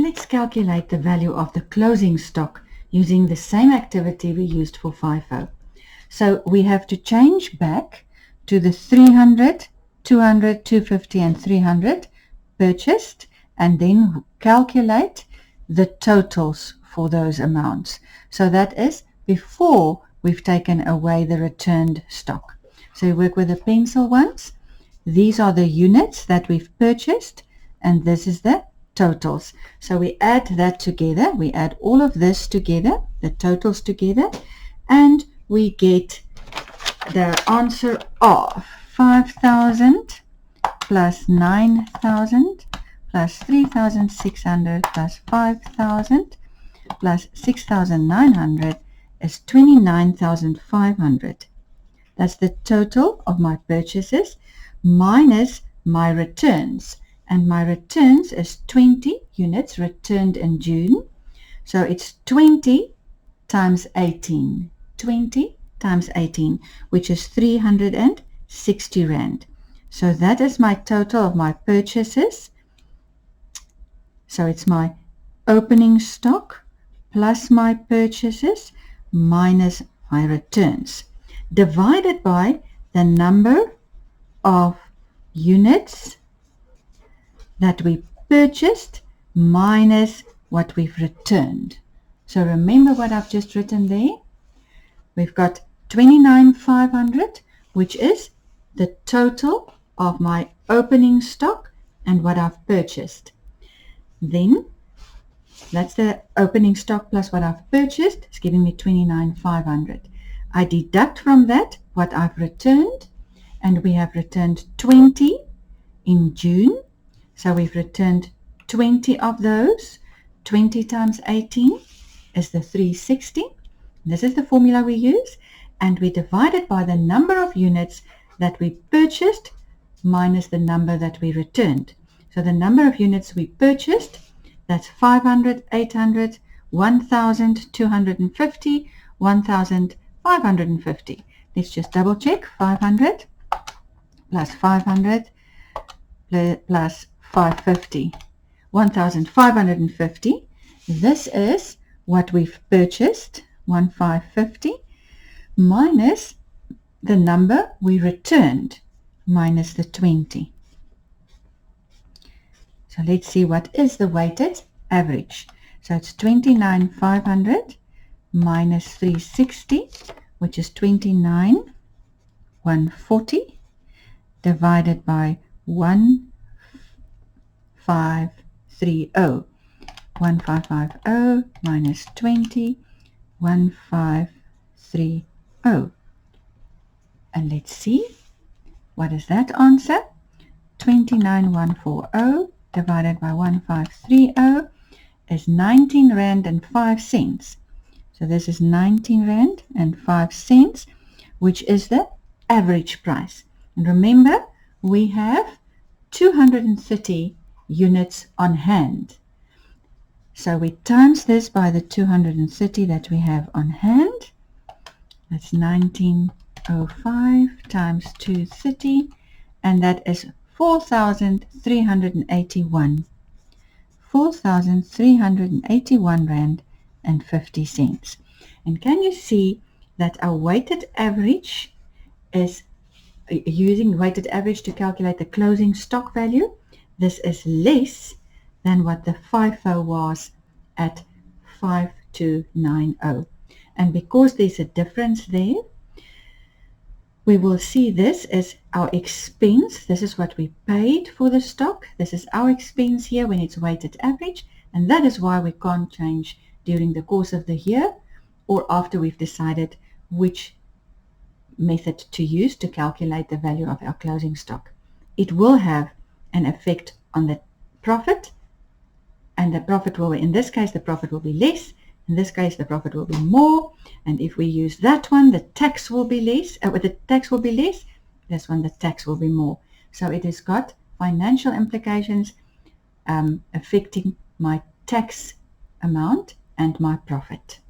Let's calculate the value of the closing stock using the same activity we used for FIFO. So we have to change back to the 300, 200, 250 and 300 purchased, and then calculate the totals for those amounts. So that is before we've taken away the returned stock. So we work with the pencil ones. These are the units that we've purchased, and this is the totals. So we add that together. We add all of this together, the totals together, and we get the answer of 5,000 plus 9,000 plus 3,600 plus 5,000 plus 6,900 is 29,500. That's the total of my purchases minus my returns. And my returns is 20 units returned in June. So it's 20 times 18. 20 times 18, which is 360 Rand. So that is my total of my purchases. So it's my opening stock plus my purchases minus my returns, divided by the number of units that we purchased minus what we've returned. So remember what I've just written there? We've got 29,500, which is the total of my opening stock and what I've purchased. Then that's the opening stock plus what I've purchased. It's giving me 29,500. I deduct from that what I've returned, and we have returned 20 in June. So we've returned 20 of those. 20 times 18 is the 360. This is the formula we use, and we divide it by the number of units that we purchased minus the number that we returned. So the number of units we purchased, that's 500, 800, 1,250, 1,550. Let's just double check. 500 plus 500 plus 550, 1,550. This is what we've purchased, 1,550, minus the number we returned, minus the 20. So let's see what is the weighted average. So it's 29,500 minus 360, which is 29,140, divided by 1,530. 1,550 minus 20, 1,530. And let's see, what is that answer? 29,140 divided by 1,530 is 19 Rand and 5 cents. So this is 19 Rand and 5 cents, which is the average price. And remember, we have 230 units on hand. So we times this by the 230 that we have on hand. That's 1905 times 230, and that is 4,381. 4,381 Rand and 50 cents. And can you see that our weighted average is using weighted average to calculate the closing stock value? This is less than what the FIFO was at 5290. And because there's a difference there, we will see this as our expense. This is what we paid for the stock. This is our expense here when it's weighted average, and that is why we can't change during the course of the year or after we've decided which method to use to calculate the value of our closing stock. It will have an effect on the profit, and the profit will, in this case, the profit will be less. In this case, the profit will be more. And if we use that one, the tax will be less. The tax will be less. This one, the tax will be more. So it has got financial implications affecting my tax amount and my profit.